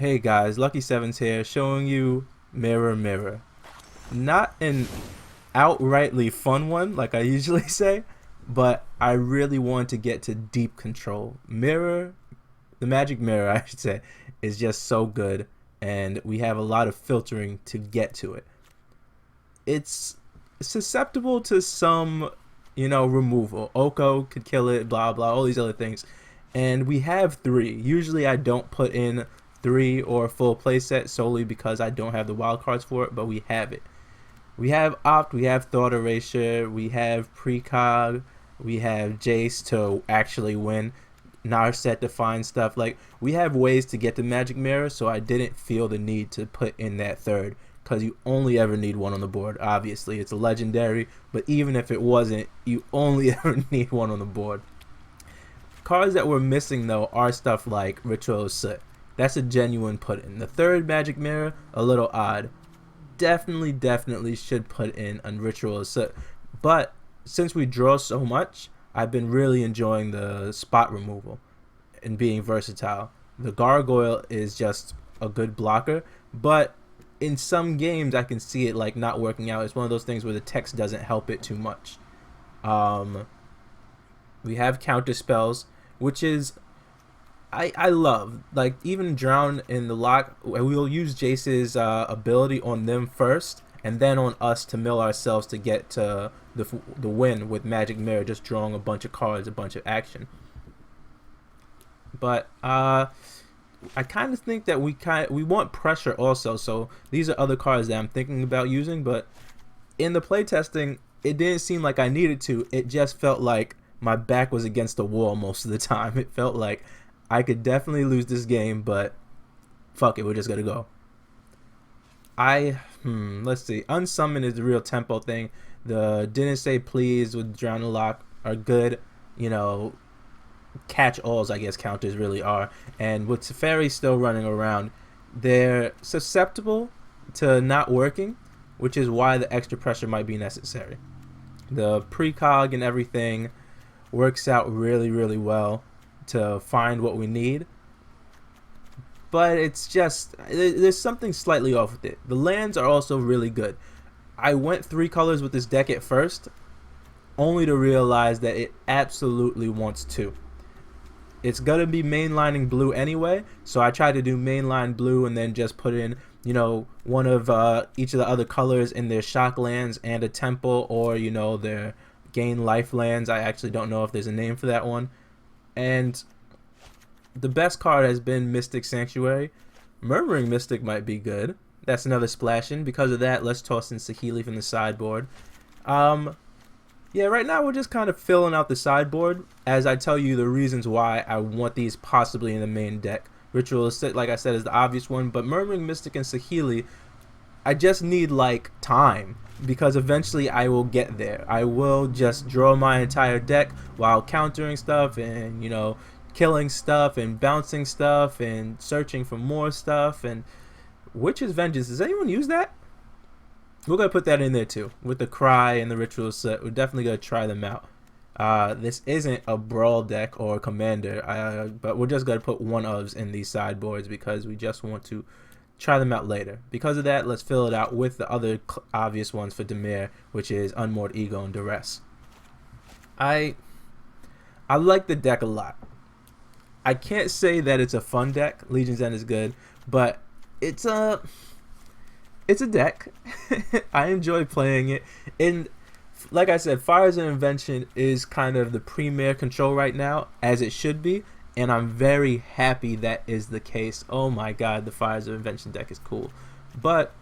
Hey guys, Lucky Sevens here, showing you Mirror Mirror. Not an outrightly fun one like I usually say, but I really want to get to deep control. Mirror, the magic mirror I should say, is just so good, and we have a lot of filtering to get to it. It's susceptible to some, removal. Oko could kill it, blah blah, all these other things. And we have three. Usually I don't put in three or a full playset solely because I don't have the wild cards for it, but we have it. We have Opt, we have Thought Erasure, we have Precog, we have Jace to actually win, Narset to find stuff. Like, we have ways to get the Magic Mirror, so I didn't feel the need to put in that third, because you only ever need one on the board. Obviously, it's a legendary, but even if it wasn't, you only ever need one on the board. Cards that we're missing, though, are stuff like Ritual of Soot. That's a genuine put in. The third Magic Mirror, a little odd. Definitely should put in a Ritual of Soot. But since we draw so much, I've been really enjoying the spot removal and being versatile. The Gargoyle is just a good blocker, but in some games I can see it like not working out. It's one of those things where the text doesn't help it too much. We have counter spells, which is I love. Like, even Drown in the lock, we'll use Jace's ability on them first, and then on us to mill ourselves to get to the win with Magic Mirror, just drawing a bunch of cards, a bunch of action. But I kind of think that we want pressure also, so these are other cards that I'm thinking about using. But in the playtesting, it didn't seem like I needed to. It just felt like my back was against the wall most of the time. It felt like I could definitely lose this game, but fuck it, we're just gonna go. Let's see. Unsummon is the real tempo thing. The Didn't Say Please with Drown and Lock are good, catch-alls, I guess counters really are. And with Teferi still running around, they're susceptible to not working, which is why the extra pressure might be necessary. The precog and everything works out really well to find what we need, but it's just there's something slightly off with it. The lands are also really good. I went 3 colors with this deck at first, only to realize that it absolutely wants 2. It's gonna be mainlining blue anyway, so I tried to do mainline blue and then just put in one of each of the other colors in their shock lands and a temple, or their gain life lands. I actually don't know if there's a name for that one. And the best card has been Mystic Sanctuary. Murmuring Mystic might be good. That's another splash in. Because of that, let's toss in Saheeli from the sideboard. Yeah, right now we're just kind of filling out the sideboard as I tell you the reasons why I want these possibly in the main deck. Ritual of Soot, like I said, is the obvious one, but Murmuring Mystic and Saheeli, I just need like time, because eventually I will get there. I will just draw my entire deck while countering stuff and killing stuff and bouncing stuff and searching for more stuff. And Witch's Vengeance, does anyone use that? We're gonna put that in there too with the Cry and the Ritual set. We're definitely gonna try them out. This isn't a brawl deck or a commander, but we're just gonna put one ofs in these sideboards because we just want to try them out later. Because of that, let's fill it out with the other obvious ones for Dimir, which is Unmoored Ego and Duress. I like the deck a lot. I can't say that it's a fun deck. Legion's End is good, but it's a deck. I enjoy playing it. And like I said, Fires of Invention is kind of the premier control right now, as it should be. And I'm very happy that is the case. Oh my god, the Fires of Invention deck is cool. But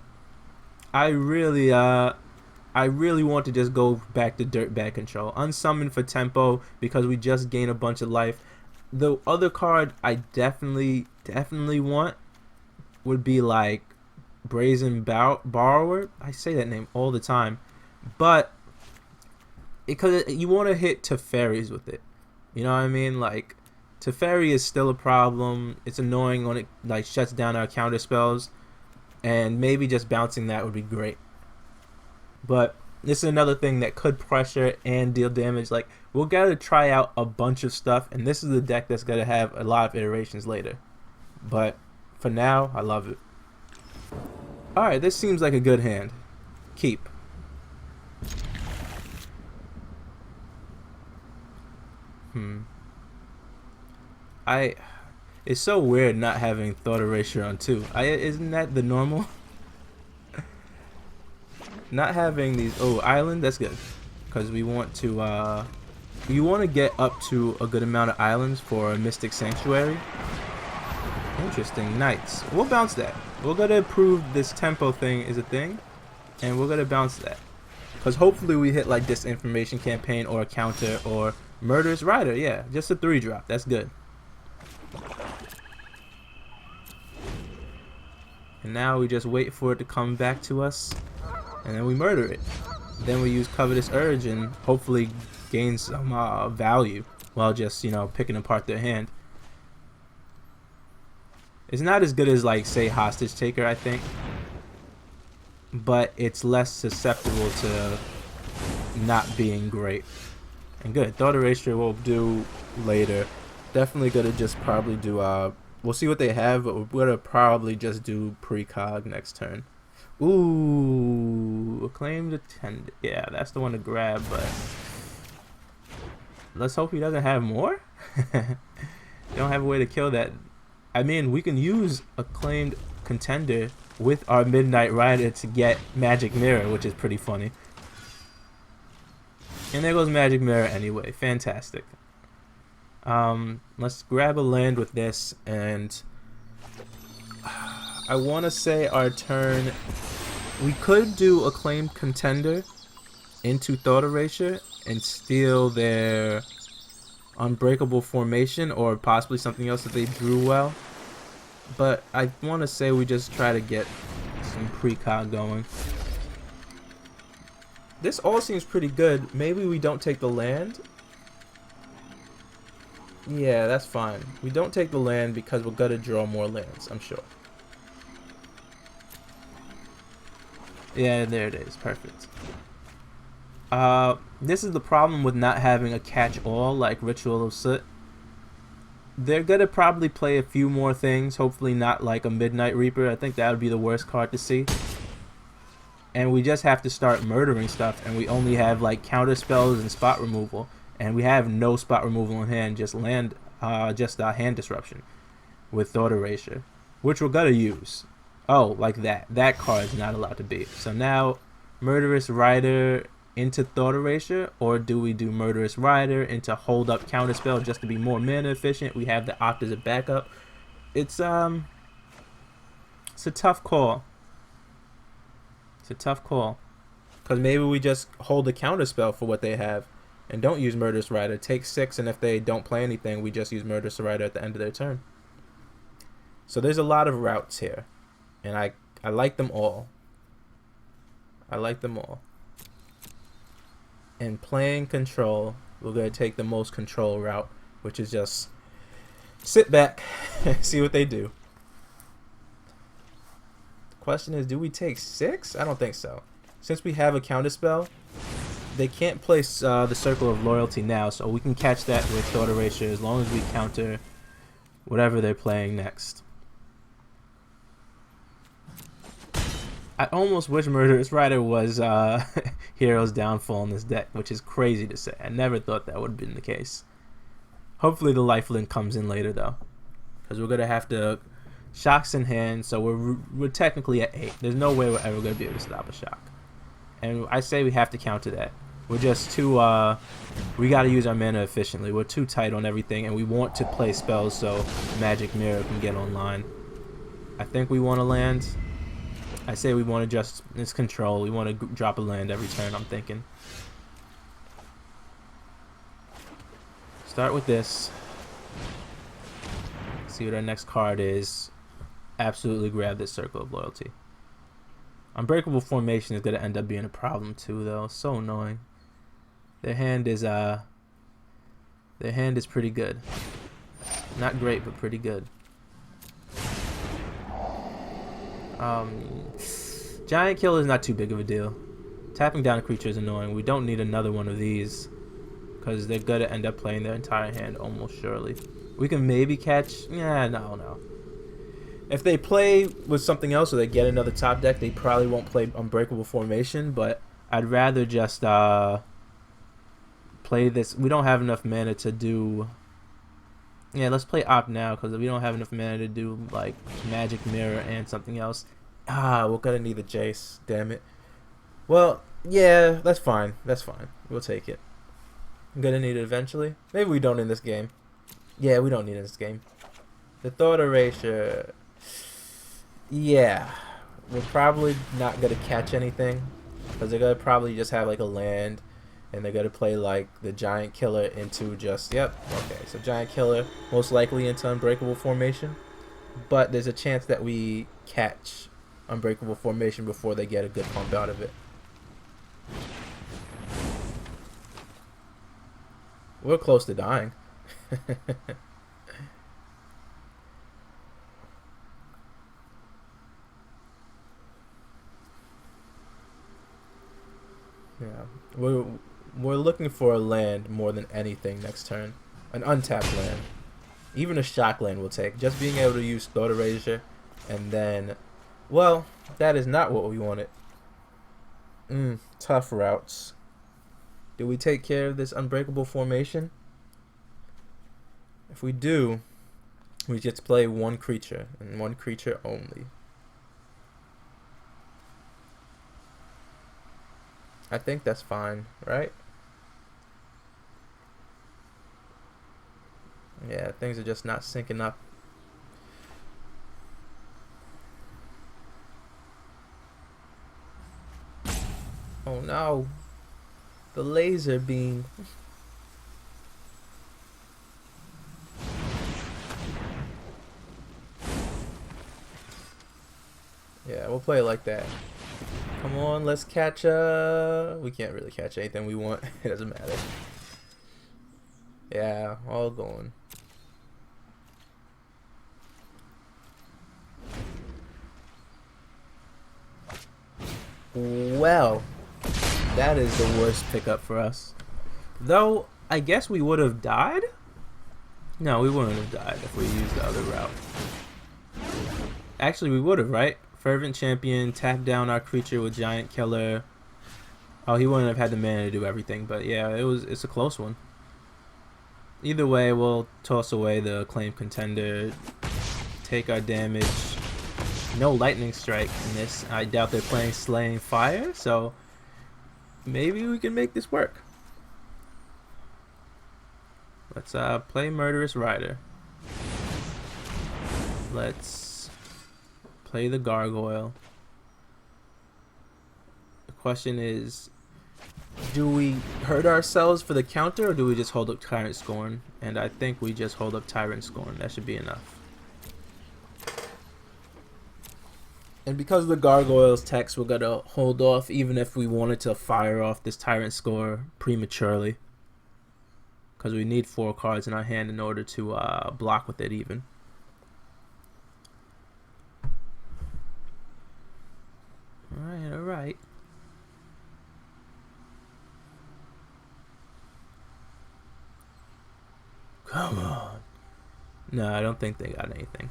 I really want to just go back to dirtbag control. Unsummon for tempo because we just gain a bunch of life. The other card I definitely want would be like Brazen Borrower. I say that name all the time, but because you want to hit Teferis with it. You know what I mean? Like, Teferi is still a problem. It's annoying when it like shuts down our counter spells, and maybe just bouncing that would be great. But this is another thing that could pressure and deal damage. Like, we'll gotta try out a bunch of stuff, and this is the deck that's gonna have a lot of iterations later. But For now, I love it. Alright, this seems like a good hand. Keep. It's so weird not having Thought Erasure on 2. Isn't that the normal? Not having these... Oh, island? That's good. Because we want to... you want to get up to a good amount of islands for a Mystic Sanctuary. Interesting. Knights. We'll bounce that. We're going to prove this tempo thing is a thing. And we're going to bounce that. Because hopefully we hit like Disinformation Campaign or a counter or Murderous Rider. Yeah, just a 3-drop. That's good. And now we just wait for it to come back to us. And then we murder it. Then we use Covetous Urge and hopefully gain some value while just, you know, picking apart their hand. It's not as good as, like, say, Hostage Taker, I think. But it's less susceptible to not being great. And good. Thought Erasure we'll do later. Definitely gonna just probably do, we'll see what they have, but we're gonna probably just do precog next turn. Ooh, Acclaimed Attendant. Yeah, that's the one to grab, but let's hope he doesn't have more. Don't have a way to kill that. I mean, we can use Acclaimed Contender with our Midnight Rider to get Magic Mirror, which is pretty funny. And there goes Magic Mirror anyway. Fantastic. Let's grab a land with this, and I want to say our turn... We could do Acclaimed Contender into Thought Erasure and steal their Unbreakable Formation or possibly something else that they drew well. But I want to say we just try to get some precog going. This all seems pretty good. Maybe we don't take the land. Yeah, that's fine. We don't take the land because we're going to draw more lands, I'm sure. Yeah, there it is. Perfect. This is the problem with not having a catch-all like Ritual of Soot. They're going to probably play a few more things. Hopefully not like a Midnight Reaper. I think that would be the worst card to see. And we just have to start murdering stuff. And we only have like counter spells and spot removal. And we have no spot removal in hand. Just hand disruption with Thought Erasure, which we're going to use. Oh, like that. That card's not allowed to be. So now, Murderous Rider into Thought Erasure, or do we do Murderous Rider into Hold Up Counterspell just to be more mana efficient? We have the Opt as a backup. It's a tough call. It's a tough call. Because maybe we just hold the Counterspell for what they have and don't use Murderous Rider. Take 6, and if they don't play anything, we just use Murderous Rider at the end of their turn. So there's a lot of routes here. And I like them all. I like them all. And playing control, we're going to take the most control route, which is just sit back and see what they do. The question is, do we take 6? I don't think so. Since we have a counterspell, they can't place the Circle of Loyalty now, so we can catch that with Thought Erasure as long as we counter whatever they're playing next. I almost wish Murderous Rider was Hero's Downfall in this deck, which is crazy to say. I never thought that would have been the case. Hopefully the Lifelink comes in later, though. Because we're going to have to... Shock's in hand, so we're technically at 8. There's no way we're ever going to be able to stop a Shock. And I say we have to counter that. We're just too... we got to use our mana efficiently. We're too tight on everything, and we want to play spells so Magic Mirror can get online. I think we want to land... I say we want to just, it's control. We want to drop a land every turn, I'm thinking. Start with this. See what our next card is. Absolutely grab this Circle of Loyalty. Unbreakable Formation is going to end up being a problem too, though. So annoying. Their hand is pretty good. Not great, but pretty good. Giant Kill is not too big of a deal. Tapping down a creature is annoying. We don't need another one of these because they're going to end up playing their entire hand almost surely. We can maybe catch... Yeah, no. If they play with something else or they get another top deck, they probably won't play Unbreakable Formation, but I'd rather just play this. We don't have enough mana to do... Yeah, let's play Op now, because we don't have enough mana to do, like, Magic Mirror and something else. We're gonna need the Jace, damn it. Well, yeah, that's fine. That's fine. We'll take it. I'm gonna need it eventually. Maybe we don't in this game. Yeah, we don't need it in this game. The Thought Erasure... Yeah. We're probably not gonna catch anything, because they're gonna probably just have, like, a land, and they're gonna play, like, the Giant Killer into just... Yep, okay. So Giant Killer, most likely into Unbreakable Formation. But there's a chance that we catch Unbreakable Formation before they get a good pump out of it. We're close to dying. Yeah, we're looking for a land more than anything next turn. An untapped land. Even a shock land will take. Just being able to use Thought Erasure, and then... Well, that is not what we wanted. Tough routes. Do we take care of this Unbreakable Formation? If we do, we just play one creature, and one creature only. I think that's fine, right? Yeah, things are just not syncing up. Oh no. The laser beam. Yeah, we'll play it like that. Come on, let's catch we can't really catch anything we want. It doesn't matter. Yeah, all going. Well, that is the worst pickup for us. Though, I guess we would have died? No, we wouldn't have died if we used the other route. Actually, we would have, right? Fervent Champion, tap down our creature with Giant Killer. Oh, he wouldn't have had the mana to do everything, but yeah, it's a close one. Either way, we'll toss away the Claim Contender, take our damage. No Lightning Strike in this. I doubt they're playing Slaying Fire, so maybe we can make this work. Let's play Murderous Rider. Let's play the Gargoyle. The question is, do we hurt ourselves for the counter, or do we just hold up Tyrant Scorn? And I think we just hold up Tyrant Scorn. That should be enough. And because of the Gargoyle's text, we're going to hold off even if we wanted to fire off this Tyrant Score prematurely. Because we need 4 cards in our hand in order to block with it even. Alright, alright. Come on. No, I don't think they got anything.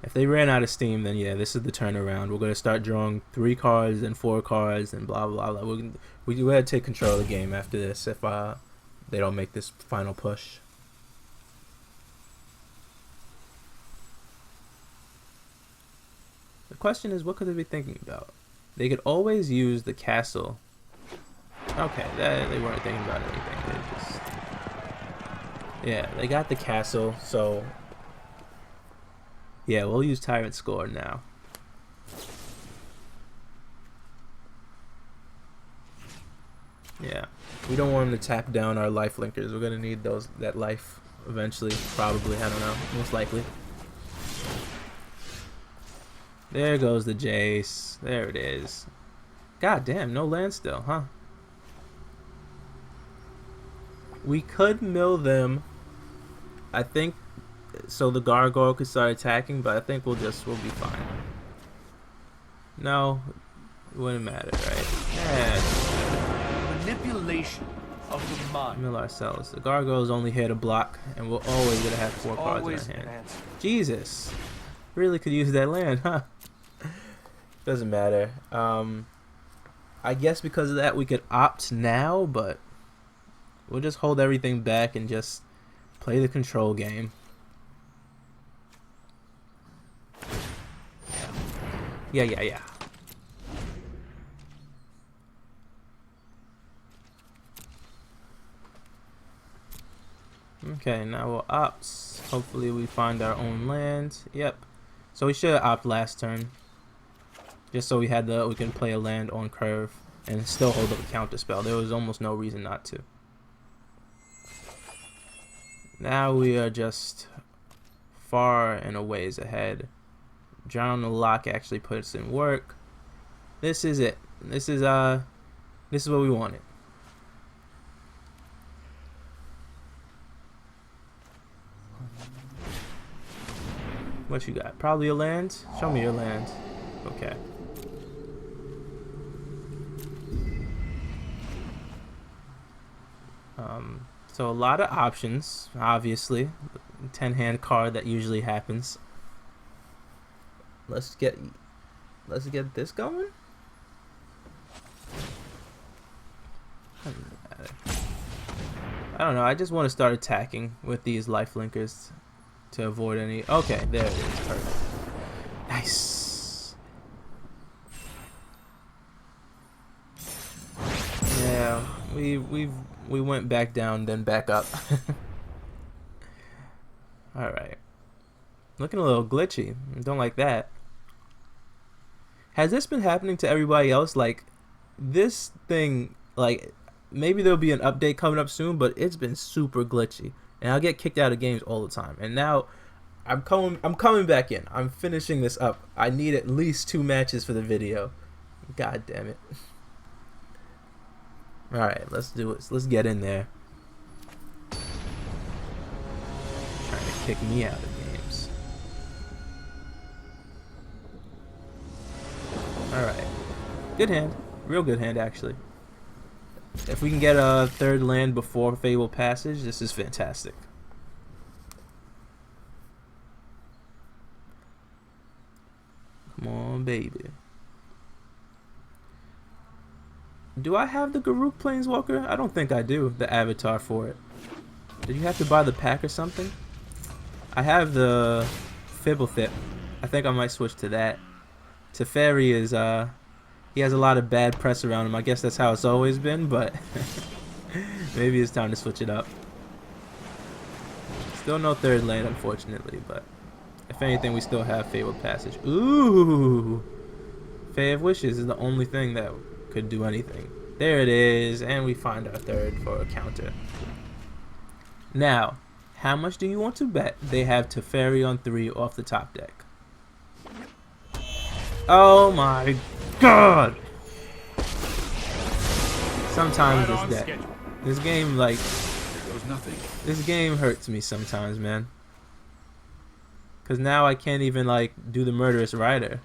If they ran out of steam, then yeah, this is the turnaround. We're going to start drawing 3 cards and 4 cards and blah, blah, blah. We're going to take control of the game after this if they don't make this final push. The question is, what could they be thinking about? They could always use the castle. Okay, they weren't thinking about anything. They just... Yeah, they got the castle, so... Yeah, we'll use Tyrant Score now. Yeah, we don't want them to tap down our life linkers. We're gonna need that life eventually, probably. I don't know, most likely. There goes the Jace. There it is. God damn, no land still, huh? We could mill them, I think, so the Gargoyle could start attacking, but I think we'll be fine. No, it wouldn't matter, right? Yeah. Manipulation of the mind. Mill ourselves. The Gargoyle's only here to block, and we're always gonna have 4 cards in our hand. Jesus. Really could use that land, huh? Doesn't matter. I guess because of that we could opt now, but we'll just hold everything back and just play the control game. Yeah. Okay, now we'll opt. Hopefully we find our own land. Yep. So we should opt last turn. Just so we can play a land on curve and still hold up a counter spell. There was almost no reason not to. Now we are just far and a ways ahead. Drown the Lock actually puts in work. This is it. This is what we wanted. What you got? Probably a land? Show me your land. Okay. So a lot of options, obviously. 10-hand card that usually happens. Let's get this going. I don't know. I just want to start attacking with these life linkers to avoid any. Okay, there it is. Perfect. Nice. Yeah, we went back down, then back up. All right. Looking a little glitchy. Don't like that. Has this been happening to everybody else? Like, this thing, like, maybe there'll be an update coming up soon, but it's been super glitchy. And I'll get kicked out of games all the time. And now I'm coming back in. I'm finishing this up. I need at least 2 matches for the video. God damn it. Alright, let's do it. Let's get in there. Trying to kick me out of games. Alright. Good hand. Real good hand, actually. If we can get a 3rd land before Fable Passage, this is fantastic. Come on, baby. Do I have the Garruk Planeswalker? I don't think I do, the avatar for it. Did you have to buy the pack or something? I have the Fibblethip. I think I might switch to that. Teferi is, he has a lot of bad press around him. I guess that's how it's always been, but maybe it's time to switch it up. Still no 3rd land, unfortunately, but if anything, we still have Fabled Passage. Ooh! Fae of Wishes is the only thing that could do anything. There it is, and we find our 3rd for a counter. Now, how much do you want to bet they have Teferi on 3 off the top deck? Oh my god! Sometimes this game, like, this game hurts me sometimes, man. Cause now I can't even, like, do the Murderous Rider.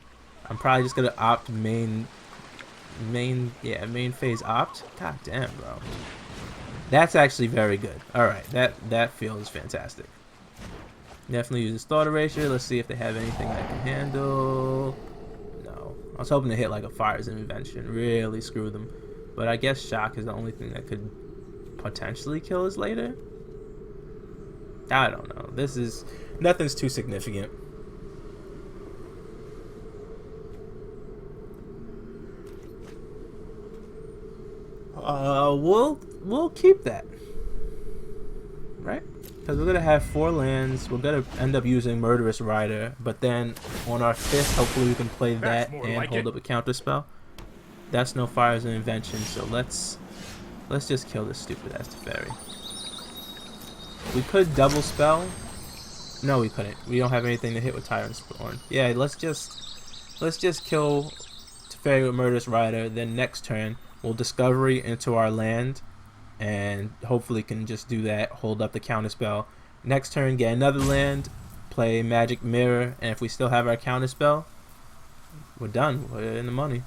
I'm probably just gonna opt main phase opt. God damn, bro. That's actually very good. Alright, that feels fantastic. Definitely use the Slaughter Ratio. Let's see if they have anything I can handle. No. I was hoping to hit like a Fire's Invention. Really screw them. But I guess Shock is the only thing that could potentially kill us later. I don't know. Nothing's too significant. We'll keep that, right? Because we're gonna have 4 lands. We're gonna end up using Murderous Rider, but then on our 5th, hopefully we can play that and like hold up a counter spell. That's no Fire's an Invention, so let's just kill this stupid ass Teferi. We could double spell. No, we couldn't. We don't have anything to hit with Tyrant Spawn. Yeah, let's just kill Teferi with Murderous Rider. Then next turn we'll Discovery into our land, and hopefully can just do that. Hold up the counter spell. Next turn, get another land, play Magic Mirror, and if we still have our counter spell, we're done. We're in the money.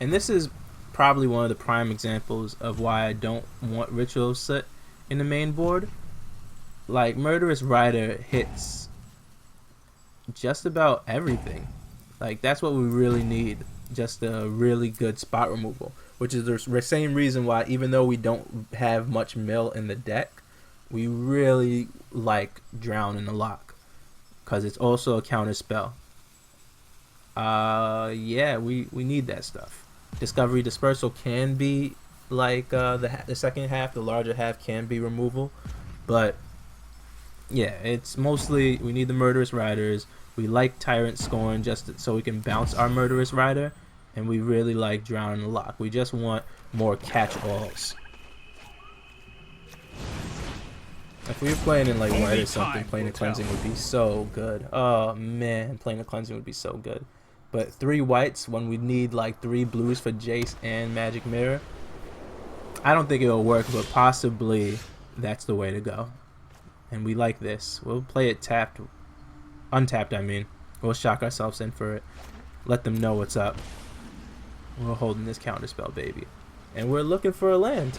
And this is probably one of the prime examples of why I don't want Ritual Soot in the main board. Like, Murderous Rider hits just about everything. Like, that's what we really need. Just a really good spot removal. Which is the same reason why, even though we don't have much mill in the deck, we really like Drown in the Lock. Because it's also a counter spell. Yeah, we need that stuff. Discovery Dispersal can be like the second half, the larger half can be removal. But yeah, it's mostly we need the Murderous Riders. We like Tyrant Scorn just so we can bounce our Murderous Rider. And we really like Drown in the Lock. We just want more catch-alls. If we were playing in like white or something, playing a cleansing would be so good. Oh man, playing a cleansing would be so good. But 3 whites when we need like 3 blues for Jace and Magic Mirror, I don't think it'll work, but possibly that's the way to go. And we like this. We'll play it tapped, untapped I mean. We'll shock ourselves in for it. Let them know what's up. We're holding this counterspell, baby. And we're looking for a land.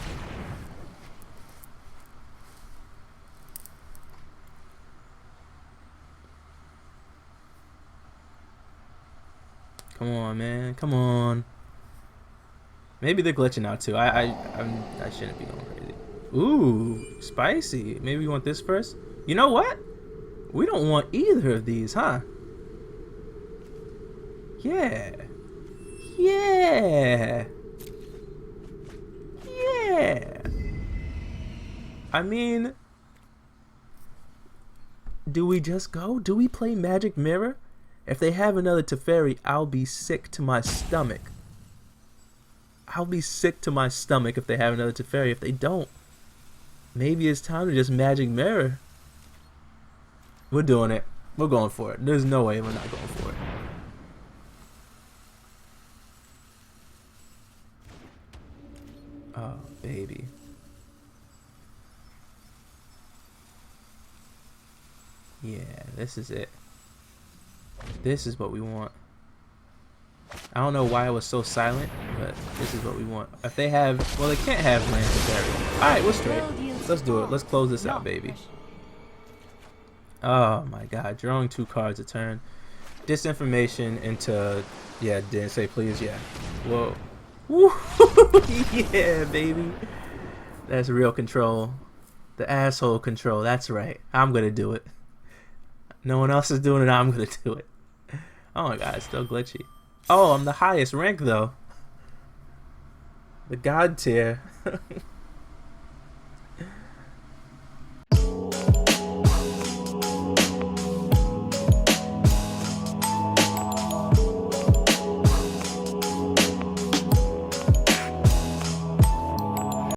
Come on, man. Come on. Maybe they're glitching out, too. I shouldn't be going crazy. Ooh, spicy. Maybe we want this first? You know what? We don't want either of these, huh? Yeah. Yeah. Yeah. I mean, do we just go? Do we play Magic Mirror? If they have another Teferi, I'll be sick to my stomach. I'll be sick to my stomach if they have another Teferi. If they don't, maybe it's time to just Magic Mirror. We're doing it. We're going for it. There's no way we're not going for it. Oh, baby. Yeah, this is it. This is what we want. I don't know why it was so silent, but this is what we want. If they have, well, they can't have land to bury. Alright, we're straight. Let's do it. Let's close this out, baby. Oh my god, drawing 2 cards a turn. Disinformation into, yeah, didn't say please, yeah. Whoa. Woo! Yeah, baby. That's real control. The asshole control, that's right. I'm gonna do it. No one else is doing it, I'm gonna do it. Oh my god, it's still glitchy. Oh, I'm the highest rank though. The god tier.